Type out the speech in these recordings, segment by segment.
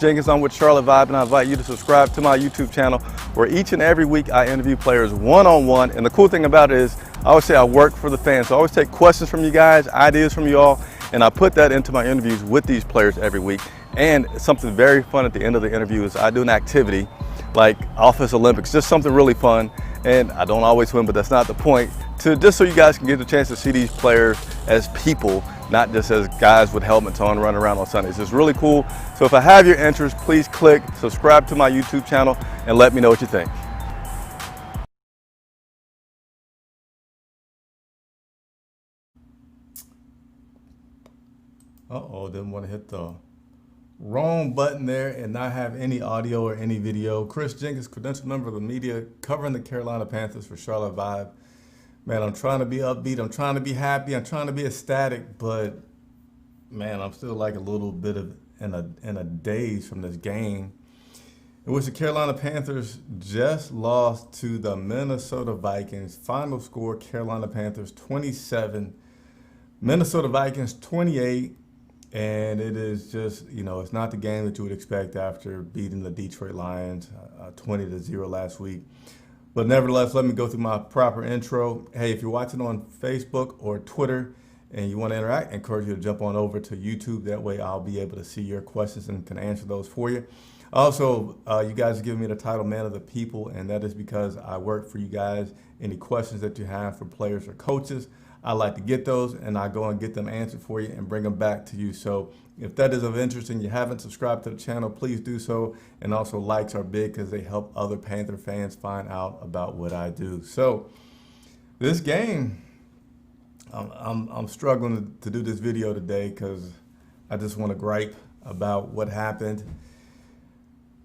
Jenkins, I'm with Charlotte Vibe, and I invite you to subscribe to my YouTube channel where each and every week I interview players one-on-one. And the cool thing about it is I always say I work for the fans. So I always take questions from you guys, ideas from you all, and I put that into my interviews with these players every week. And something very fun at the end of the interview is I do an activity like Office Olympics, just something really fun. And I don't always win, but that's not the point. Just so you guys can get the chance to see these players as people, not just as guys with helmets on running around on Sundays. It's really cool. So if I have your interest, please click subscribe to my YouTube channel and let me know what you think. Didn't want to hit the wrong button there and not have any audio or any video. Chris Jenkins, credentialed member of the media, covering the Carolina Panthers for Charlotte Vibe. Man, I'm trying to be upbeat, I'm trying to be happy, I'm trying to be ecstatic, but man, I'm still like a little bit of in a daze from this game in which the Carolina Panthers just lost to the Minnesota Vikings. Final score, Carolina Panthers 27, Minnesota Vikings 28. And it is just, it's not the game that you would expect after beating the Detroit Lions 20-0 last week. But nevertheless, let me go through my proper intro. Hey, if you're watching on Facebook or Twitter and you want to interact, I encourage you to jump on over to YouTube. That way I'll be able to see your questions and can answer those for you. Also, you guys have given me the title Man of the People, and that is because I work for you guys. Any questions that you have for players or coaches, I like to get those, and I go and get them answered for you and bring them back to you. So if that is of interest and you haven't subscribed to the channel, please do so. And also likes are big because they help other Panther fans find out about what I do. So this game, I'm struggling to do this video today because I just want to gripe about what happened.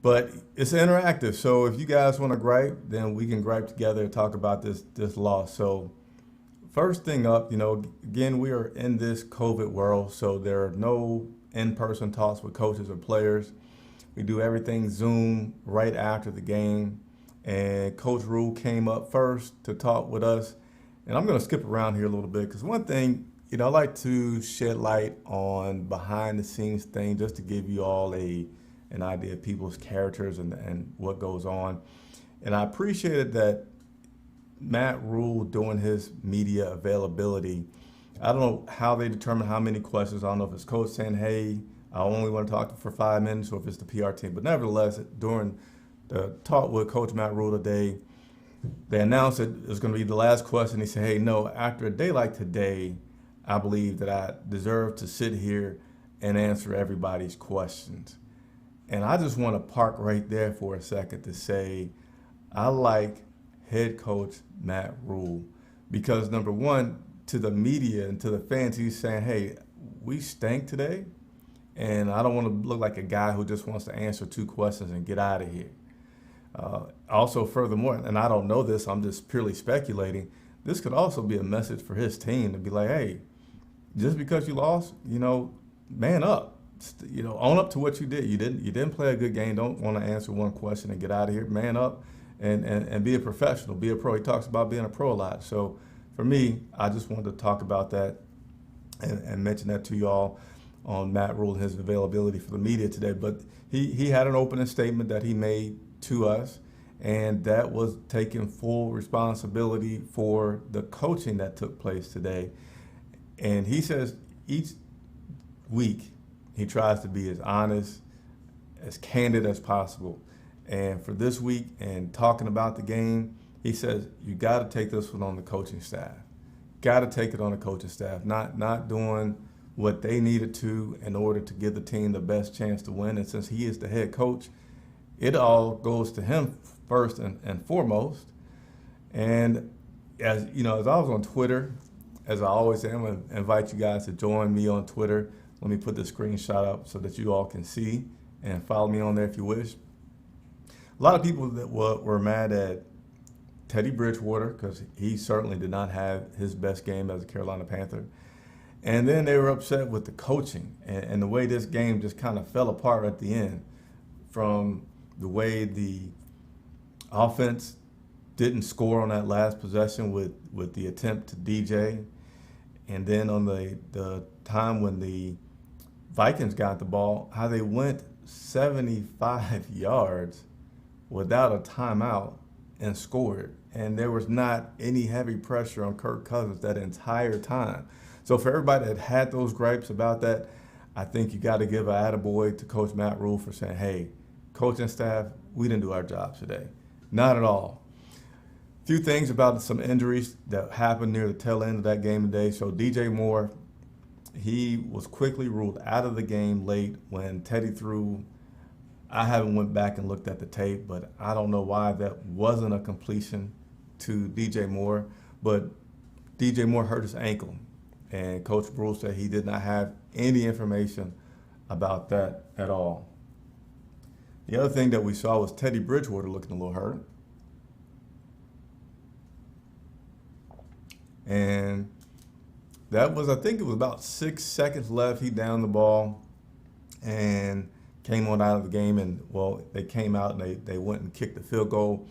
But it's interactive, so if you guys want to gripe, then we can gripe together and talk about this loss. So first thing up, again, we are in this COVID world, so there are no in-person talks with coaches or players. We do everything Zoom right after the game. And Coach Rhule came up first to talk with us. And I'm going to skip around here a little bit because one thing, I like to shed light on behind-the-scenes things just to give you all an idea of people's characters and what goes on. And I appreciated that Matt Rhule doing his media availability. I don't know how they determine how many questions. I don't know if it's coach saying, hey, I only want to talk for 5 minutes, or if it's the PR team. But nevertheless, during the talk with Coach Matt Rhule today, they announced that it was going to be the last question. He said, hey, no, after a day like today, I believe that I deserve to sit here and answer everybody's questions. And I just want to park right there for a second to say, I like head coach Matt Rhule, because number one, to the media and to the fans, he's saying, hey, we stink today, and I don't want to look like a guy who just wants to answer 2 questions and get out of here. Also, furthermore, and I don't know this, I'm just purely speculating, this could also be a message for his team to be like, hey, just because you lost, man up. Own up to what you did. You didn't play a good game. Don't want to answer 1 question and get out of here. Man up and be a professional, be a pro. He talks about being a pro a lot. So for me, I just wanted to talk about that and mention that to you all on Matt Rhule and his availability for the media today. But he had an opening statement that he made to us, and that was taking full responsibility for the coaching that took place today. And he says each week he tries to be as honest, as candid as possible. And for this week, and talking about the game, he says, you got to take this one on the coaching staff. Got to take it on the coaching staff, not doing what they needed to in order to give the team the best chance to win. And since he is the head coach, it all goes to him first and foremost. And as I was on Twitter, as I always say, I'm going to invite you guys to join me on Twitter. Let me put the screenshot up so that you all can see, and follow me on there if you wish. A lot of people that were mad at Teddy Bridgewater because he certainly did not have his best game as a Carolina Panther. And then they were upset with the coaching and the way this game just kind of fell apart at the end, from the way the offense didn't score on that last possession with the attempt to DJ. And then on the time when the Vikings got the ball, how they went 75 yards without a timeout and scored. And there was not any heavy pressure on Kirk Cousins that entire time. So for everybody that had those gripes about that, I think you got to give an attaboy to Coach Matt Rhule for saying, hey, coaching staff, we didn't do our job today. Not at all. A few things about some injuries that happened near the tail end of that game today. So DJ Moore, he was quickly ruled out of the game late when Teddy threw. I haven't went back and looked at the tape, but I don't know why that wasn't a completion to DJ Moore. But DJ Moore hurt his ankle, and Coach Rhule said he did not have any information about that at all. The other thing that we saw was Teddy Bridgewater looking a little hurt. And that was, I think it was about 6 seconds left. He downed the ball and came on out of the game. And, well, they came out and they went and kicked the field goal.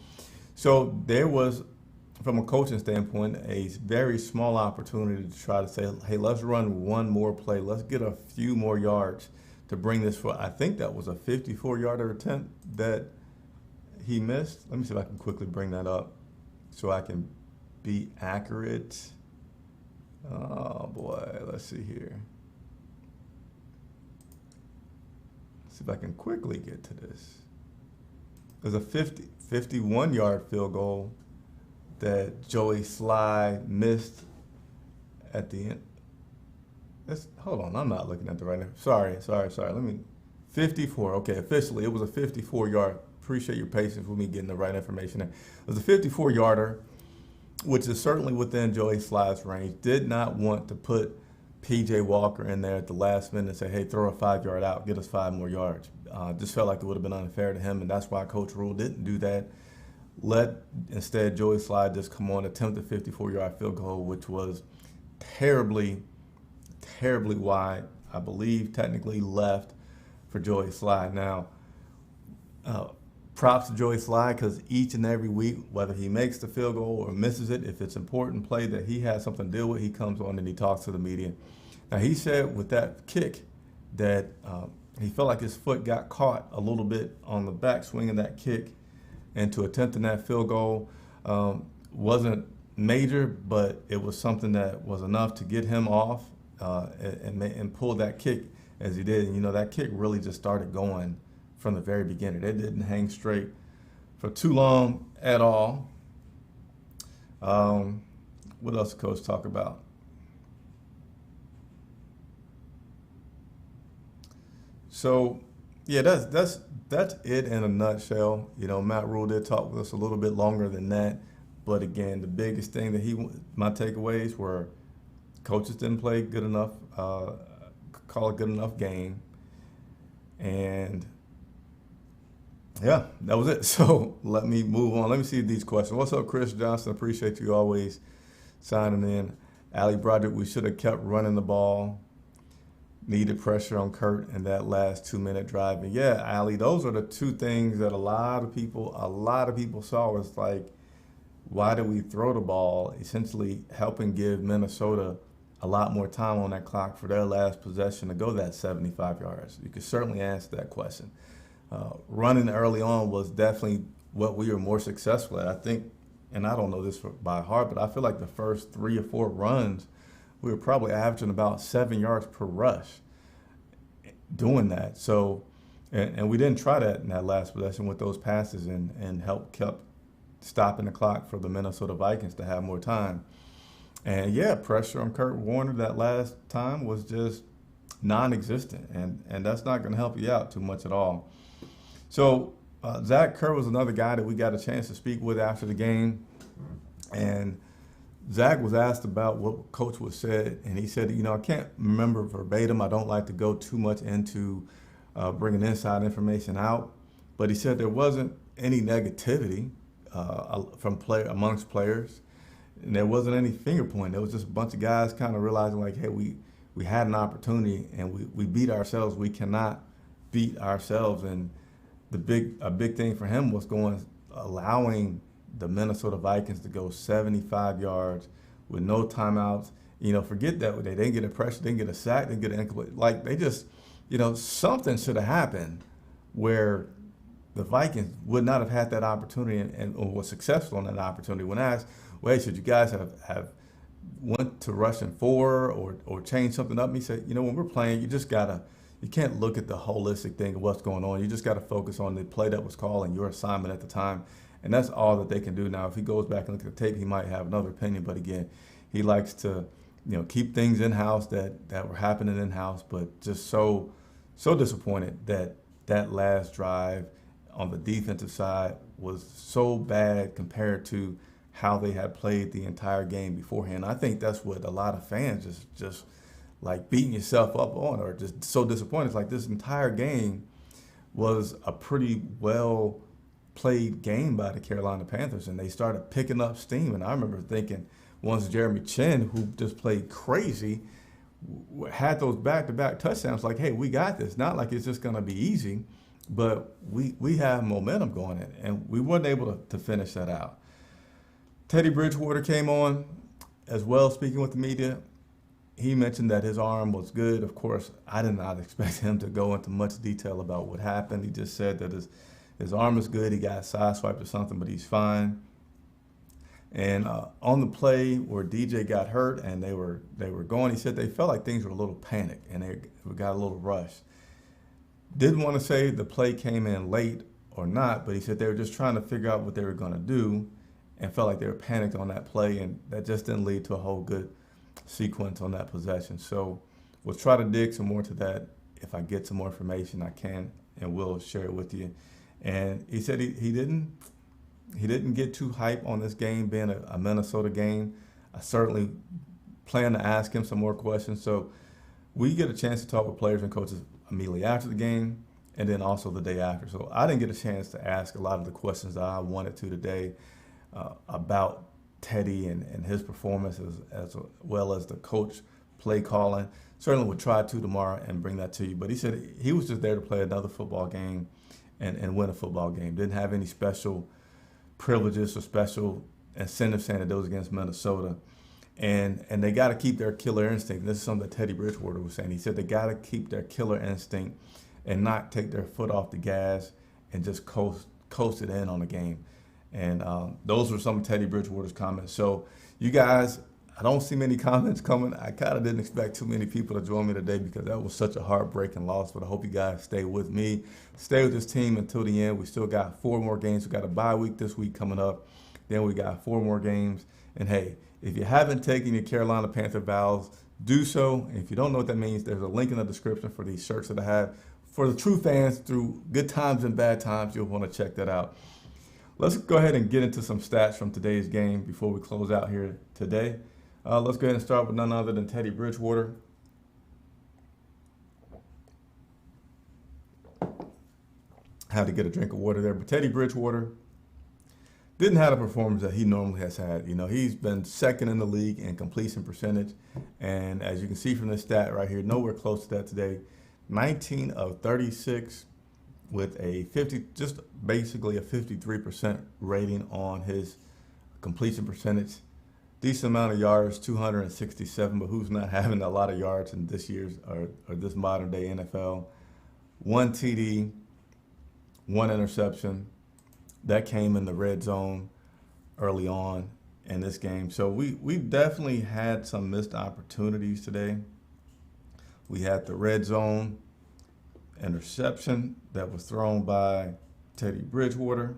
So there was, from a coaching standpoint, a very small opportunity to try to say, hey, let's run one more play. Let's get a few more yards to bring this for, I think that was a 54-yarder attempt that he missed. Let me see if I can quickly bring that up so I can be accurate. Oh boy, let's see here. Let's see if I can quickly get to this. There's a 51-yard field goal that Joey Sly missed at the end. Hold on, I'm not looking at the right now. Sorry. 54, okay, officially it was a 54-yard. Appreciate your patience with me getting the right information there. It was a 54-yarder, which is certainly within Joey Sly's range. Did not want to put P.J. Walker in there at the last minute and say, hey, throw a 5-yard out, get us 5 more yards. Just felt like it would have been unfair to him, and that's why Coach Rhule didn't do that. Let instead Joey Sly just come on, attempt a 54-yard field goal, which was terribly wide. I believe technically left for Joey Sly. Now, props to Joey Sly, because each and every week, whether he makes the field goal or misses it, if it's important play that he has something to deal with, he comes on and he talks to the media. Now, he said with that kick that he felt like his foot got caught a little bit on the backswing of that kick, and to attempting that field goal wasn't major, but it was something that was enough to get him off and pull that kick as he did. And, you know, that kick really just started going from the very beginning. It didn't hang straight for too long at all. What else did Coach talk about? So, yeah, that's it in a nutshell. You know, Matt Rhule did talk with us a little bit longer than that, but again, the biggest thing that my takeaways were, coaches didn't play good enough, call a good enough game, and yeah, that was it. So let me move on. Let me see these questions. What's up, Chris Johnson? Appreciate you always signing in. Ali Broderick, we should have kept running the ball. Needed pressure on Kurt in that last 2-minute drive. And yeah, Ali, those are the two things that a lot of people saw was like, why did we throw the ball? Essentially helping give Minnesota a lot more time on that clock for their last possession to go that 75 yards. You could certainly answer that question. Running early on was definitely what we were more successful at. I think, and I don't know this by heart, but I feel like the first 3 or 4 runs, we were probably averaging about 7 yards per rush doing that. So, and we didn't try that in that last possession with those passes and kept stopping the clock for the Minnesota Vikings to have more time. And yeah, pressure on Kurt Warner that last time was just non-existent, and that's not going to help you out too much at all. So Zach Kerr was another guy that we got a chance to speak with after the game, and Zach was asked about what Coach was said, and he said, you know, I can't remember verbatim. I don't like to go too much into bringing inside information out, but he said there wasn't any negativity amongst players, and there wasn't any finger pointing. There was just a bunch of guys kind of realizing like, hey, we had an opportunity and we beat ourselves. We cannot beat ourselves, and a big thing for him was allowing the Minnesota Vikings to go 75 yards with no timeouts. You know, forget that they didn't get a pressure, didn't get a sack, didn't get an incomplete. Like, they just, you know, something should have happened where the Vikings would not have had that opportunity and was successful in that opportunity. When asked, well, hey, should you guys have went to rushing 4 or change something up? And he said, when we're playing, you can't look at the holistic thing of what's going on. You just got to focus on the play that was called and your assignment at the time. And that's all that they can do now. If he goes back and looks at the tape, he might have another opinion. But again, he likes to, keep things in-house that were happening in-house, but just so disappointed that last drive on the defensive side was so bad compared to how they had played the entire game beforehand. I think that's what a lot of fans just like beating yourself up on, or just so disappointed. It's like this entire game was a pretty well played game by the Carolina Panthers, and they started picking up steam. And I remember thinking, once Jeremy Chin, who just played crazy, had those back-to-back touchdowns, like, hey, we got this. Not like it's just going to be easy, but we have momentum going in, and we weren't able to finish that out. Teddy Bridgewater came on as well, speaking with the media. He mentioned that his arm was good. Of course, I did not expect him to go into much detail about what happened. He just said that his arm is good. He got sideswiped or something, but he's fine. And on the play where DJ got hurt and they were going, he said they felt like things were a little panicked and they got a little rushed. Didn't want to say the play came in late or not, but he said they were just trying to figure out what they were going to do and felt like they were panicked on that play, and that just didn't lead to a whole good sequence on that possession. So we'll try to dig some more to that. If I get some more information, I can and will share it with you. And he said he didn't get too hype on this game being a Minnesota game. I certainly plan to ask him some more questions. So we get a chance to talk with players and coaches immediately after the game and then also the day after. So I didn't get a chance to ask a lot of the questions that I wanted to today about Teddy and his performance as well as the coach play calling. Certainly would try to tomorrow and bring that to you. But he said he was just there to play another football game and win a football game. Didn't have any special privileges or special incentives saying that it was against Minnesota. And they got to keep their killer instinct. This is something that Teddy Bridgewater was saying. He said they got to keep their killer instinct and not take their foot off the gas and just coast it in on the game. And those were some of Teddy Bridgewater's comments. So you guys, I don't see many comments coming. I kind of didn't expect too many people to join me today because that was such a heartbreaking loss. But I hope you guys stay with me, stay with this team until the end. We still got 4 more games. We got a bye week this week coming up. Then we got 4 more games. And hey, if you haven't taken your Carolina Panther vows, do so. And if you don't know what that means, there's a link in the description for these shirts that I have. For the true fans, through good times and bad times, you'll want to check that out. Let's go ahead and get into some stats from today's game before we close out here today. Let's go ahead and start with none other than Teddy Bridgewater. Had to get a drink of water there, but Teddy Bridgewater didn't have a performance that he normally has had. He's been second in the league in completion percentage, and as you can see from this stat right here, nowhere close to that today. 19 of 36 with just basically a 53% rating on his completion percentage. Decent amount of yards, 267, but who's not having a lot of yards in this year's or this modern day NFL? 1 TD, 1 interception. That came in the red zone early on in this game. So we definitely had some missed opportunities today. We had the red zone interception that was thrown by Teddy Bridgewater.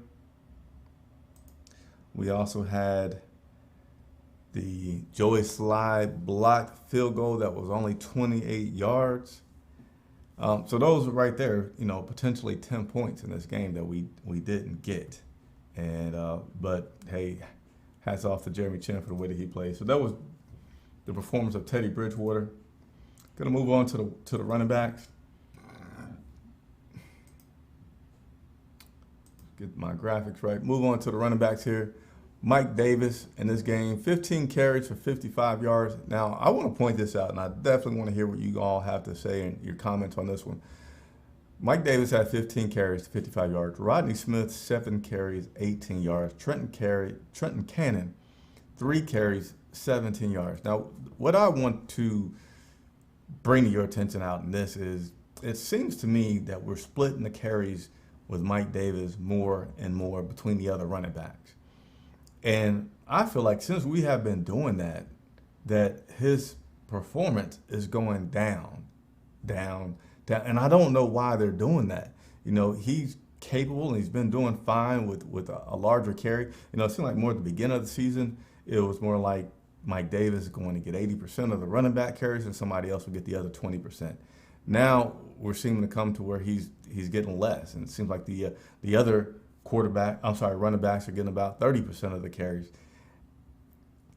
We also had the Joey Slye blocked field goal that was only 28 yards. So those right there, potentially 10 points in this game that we didn't get. And but hey, hats off to Jeremy Chin for the way that he played. So that was the performance of Teddy Bridgewater. Gonna move on to the running backs. Get my graphics right. Move on to the running backs here. Mike Davis in this game, 15 carries for 55 yards. Now, I want to point this out, and I definitely want to hear what you all have to say and your comments on this one. Mike Davis had 15 carries to 55 yards. Rodney Smith, 7 carries, 18 yards. Trenton Cannon, 3 carries, 17 yards. Now, what I want to bring to your attention out in this is it seems to me that we're splitting the carries with Mike Davis more and more between the other running backs. And I feel like since we have been doing that, that his performance is going down, down, down. And I don't know why they're doing that. You know, he's capable and he's been doing fine with a larger carry. You know, it seemed like more at the beginning of the season, it was more like Mike Davis is going to get 80% of the running back carries and somebody else will get the other 20%. Now we're seeming to come to where he's getting less. And it seems like the other running backs are getting about 30% of the carries.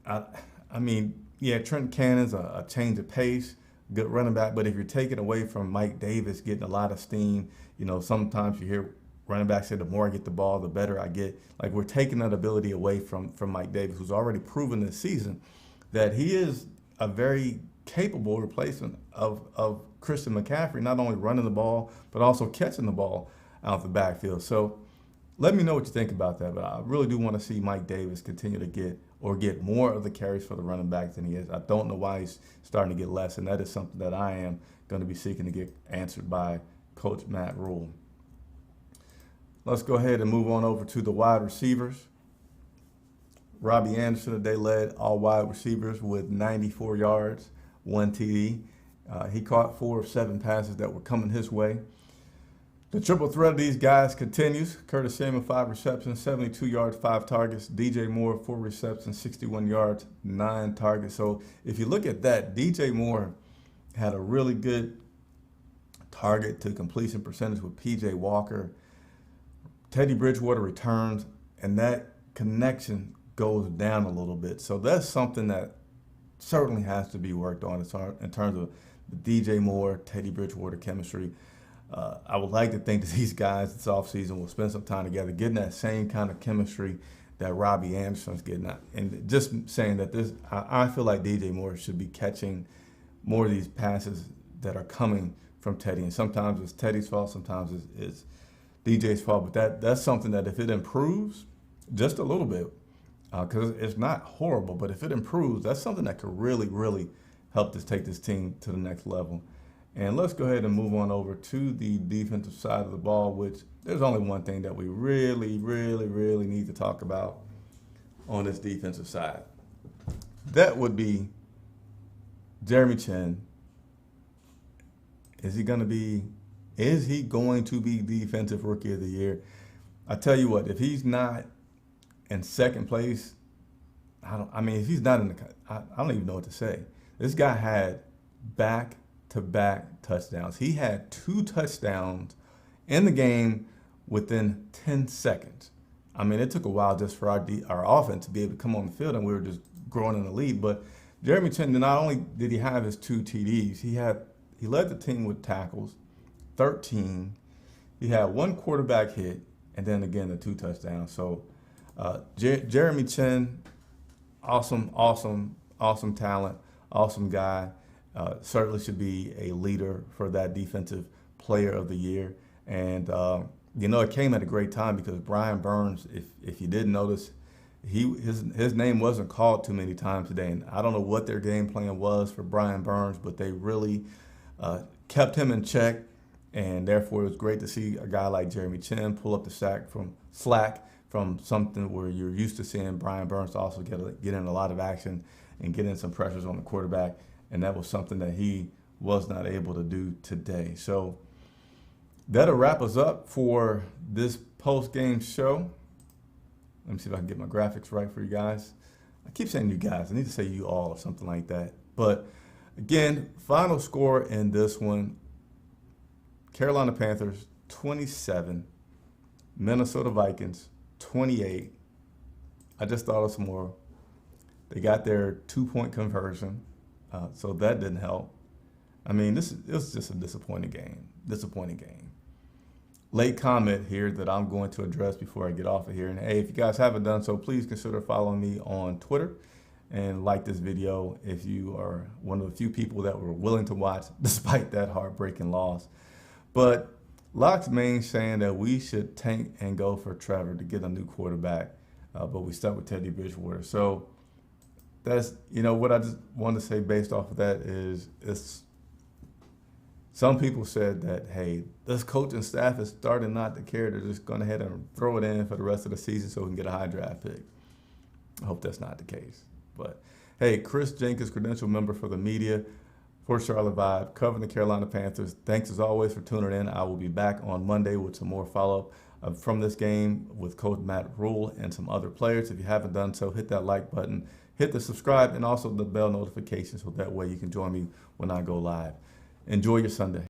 I mean, yeah, Trent Cannon's a change of pace, good running back, but if you're taking away from Mike Davis getting a lot of steam, you know, sometimes you hear running backs say the more I get the ball, the better I get. Like, we're taking that ability away from Mike Davis, who's already proven this season that he is a very capable replacement of Christian McCaffrey, not only running the ball, but also catching the ball out the backfield. So let me know what you think about that. But I really do want to see Mike Davis continue to get more of the carries for the running back than he is. I don't know why he's starting to get less, and that is something that I am going to be seeking to get answered by Coach Matt Rhule. Let's go ahead and move on over to the wide receivers. Robbie Anderson today led all wide receivers with 94 yards, 1 TD. He caught 4 of 7 passes that were coming his way. The triple threat of these guys continues. Curtis Samuel, 5 receptions, 72 yards, 5 targets. DJ Moore, 4 receptions, 61 yards, 9 targets. So if you look at that, DJ Moore had a really good target to completion percentage with PJ Walker. Teddy Bridgewater returns, and that connection goes down a little bit. So that's something that certainly has to be worked on in terms of the DJ Moore, Teddy Bridgewater chemistry. I would like to think that these guys this offseason will spend some time together, getting that same kind of chemistry that Robbie Anderson's getting at. And just saying that I feel like DJ Moore should be catching more of these passes that are coming from Teddy. And sometimes it's Teddy's fault, sometimes it's DJ's fault. But that's something that if it improves just a little bit, because it's not horrible, but if it improves, that's something that could really, really help take this team to the next level. And let's go ahead and move on over to the defensive side of the ball, which there's only one thing that we really, really, really need to talk about on this defensive side. That would be Jeremy Chinn. Is he going to be Defensive Rookie of the Year? I tell you what, if he's not in second place, if he's not in I don't even know what to say. This guy had back-to-back touchdowns. He had 2 touchdowns in the game within 10 seconds. I mean, it took a while just for our offense to be able to come on the field, and we were just growing in the lead. But Jeremy Chinn, not only did he have his 2 TDs, he led the team with tackles, 13. He had 1 quarterback hit, and then again the 2 touchdowns. So Jeremy Chinn, awesome talent, awesome guy. Certainly should be a leader for that Defensive Player of the Year. And, it came at a great time because Brian Burns, if you didn't notice, his name wasn't called too many times today. And I don't know what their game plan was for Brian Burns, but they really kept him in check. And therefore, it was great to see a guy like Jeremy Chinn pull up the slack from something where you're used to seeing Brian Burns also get in a lot of action and get in some pressures on the quarterback. And that was something that he was not able to do today. So that'll wrap us up for this post-game show. Let me see if I can get my graphics right for you guys. I keep saying you guys. I need to say you all or something like that. But again, final score in this one, Carolina Panthers 27, Minnesota Vikings 28. I just thought of some more. They got their 2-point conversion. So that didn't help. I mean, it was just a disappointing game. Late comment here that I'm going to address before I get off of here. And hey, if you guys haven't done so, please consider following me on Twitter and like this video if you are one of the few people that were willing to watch despite that heartbreaking loss. But Locke's main saying that we should tank and go for Trevor to get a new quarterback, but we stuck with Teddy Bridgewater. So that's, what I just wanted to say based off of that is Some people said that, hey, this coaching staff is starting not to care. They're just going ahead and throw it in for the rest of the season so we can get a high draft pick. I hope that's not the case. But hey, Chris Jenkins, credential member for the media for Charlotte Vibe, covering the Carolina Panthers. Thanks as always for tuning in. I will be back on Monday with some more follow-up from this game with Coach Matt Rhule and some other players. If you haven't done so, hit that like button, hit the subscribe, and also the bell notification so that way you can join me when I go live. Enjoy your Sunday.